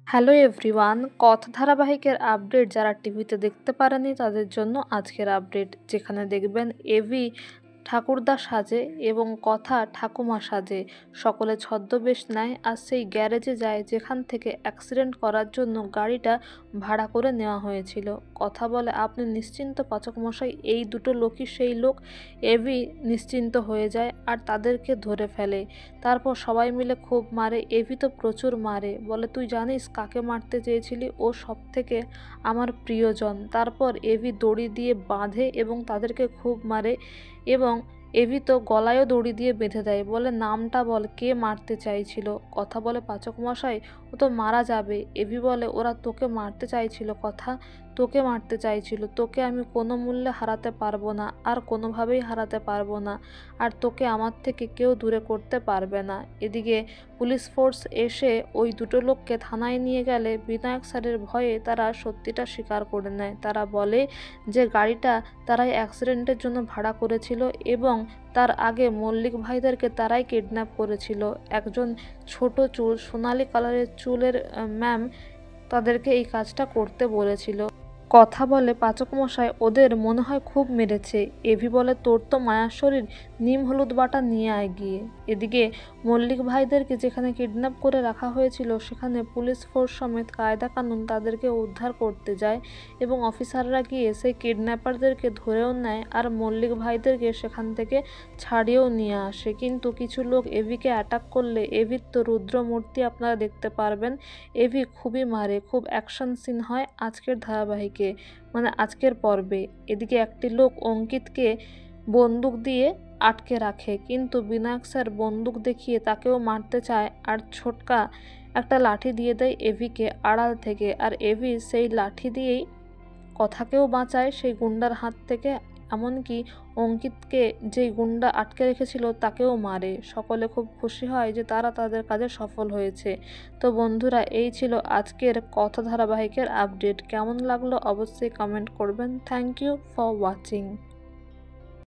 Hello everyone, কথা ধারাবাহিকের update যারা টিভিতে দেখতে পারেনি তাদের জন্য আজকের আপডেট, যেখানে দেখবেন এভি ঠাকুরদা সাজে এবং কথা ঠাকুমা সাজে সকলে ছদ্মবেশ নেয় আর সেই গ্যারেজে যায় যেখান থেকে অ্যাক্সিডেন্ট করার জন্য গাড়িটা ভাড়া করে নেওয়া হয়েছিল। কথা বলে, আপনি নিশ্চিন্ত পাচকমশাই, এই দুটো লোকই সেই লোক। এভি নিশ্চিন্ত হয়ে যায় আর তাদেরকে ধরে ফেলে। তারপর সবাই মিলে খুব মারে, এভি তো প্রচুর মারে, বলে তুই জানিস কাকে মারতে চেয়েছিলি, ও সব থেকে আমার প্রিয়জন। তারপর এভি দড়ি দিয়ে বাঁধে এবং তাদেরকে খুব মারে এবং এভি তো গলায়ও দড়ি দিয়ে বেঁধে দেয়, বলে নামটা বল, কে মারতে চাইছিল। কথা বলে, পাচকমশাই ও তো মারা যাবে। এভি বলে, ওরা তোকে মারতে চাইছিল কথা, তোকে মারতে চাইছিল, তোকে আমি কোনো মূল্যে হারাতে পারবো না, আর কোনোভাবেই হারাতে পারবো না, আর তোকে আমার থেকে কেউ দূরে করতে পারবে না। এদিকে পুলিশ ফোর্স এসে ওই দুটো লোককে থানায় নিয়ে গেলে বিনায়ক স্যারের ভয়ে তারা সত্যিটা স্বীকার করে নেয়। তারা বলে যে গাড়িটা তারাই অ্যাক্সিডেন্টের জন্য ভাড়া করেছিল এবং তার আগে মল্লিক ভাইদেরকে তারাই কিডন্যাপ করেছিল। একজন ছোট চুল, সোনালি কালারের চুলের ম্যাম তাদেরকে এই কাজটা করতে বলেছিল। কথা বলে, পাচকমশাই ওদের মনে হয় খুব মেরেছে। এভি বলে, তোর তো মায়ার শরীর, নিম হলুদ বাটা নিয়ে আয় গিয়ে। এদিকে মল্লিক ভাইদেরকে যেখানে কিডন্যাপ করে রাখা হয়েছিল সেখানে পুলিশ ফোর্স সমেত কায়দা কানুন তাদেরকে উদ্ধার করতে যায় এবং অফিসাররা গিয়ে সেই কিডন্যাপারদেরকে ধরেও নেয় আর মল্লিক ভাইদেরকে সেখান থেকে ছাড়িয়েও নিয়ে আসে। কিন্তু কিছু লোক এভিকে অ্যাটাক করলে এভির তো রুদ্রমূর্তি আপনারা দেখতে পারবেন। এভি খুবই মারে, খুব অ্যাকশন সিন হয় আজকের ধারাবাহিকে, মানে আজকের পর্বে। এদিকে একটি লোক অঙ্কিতকে বন্দুক দিয়ে আটকে রাখে, কিন্তু বিনায়ক স্যার বন্দুক দেখিয়ে তাকেও মারতে চায় আর ছোটকা একটা লাঠি দিয়ে দেয় এভিকে আড়াল থেকে, আর এভি সেই লাঠি দিয়েই কথাকেও বাঁচায় সেই গুন্ডার হাত থেকে, এমনকি অঙ্কিতকে যেই গুন্ডা আটকে রেখেছিল তাকেও মারে। সকলে খুব খুশি হয় যে তারা তাদের কাজে সফল হয়েছে। তো বন্ধুরা, এই ছিল আজকের কথা ধারাবাহিকের আপডেট। কেমন লাগলো অবশ্যই কমেন্ট করবেন। Thank you for watching.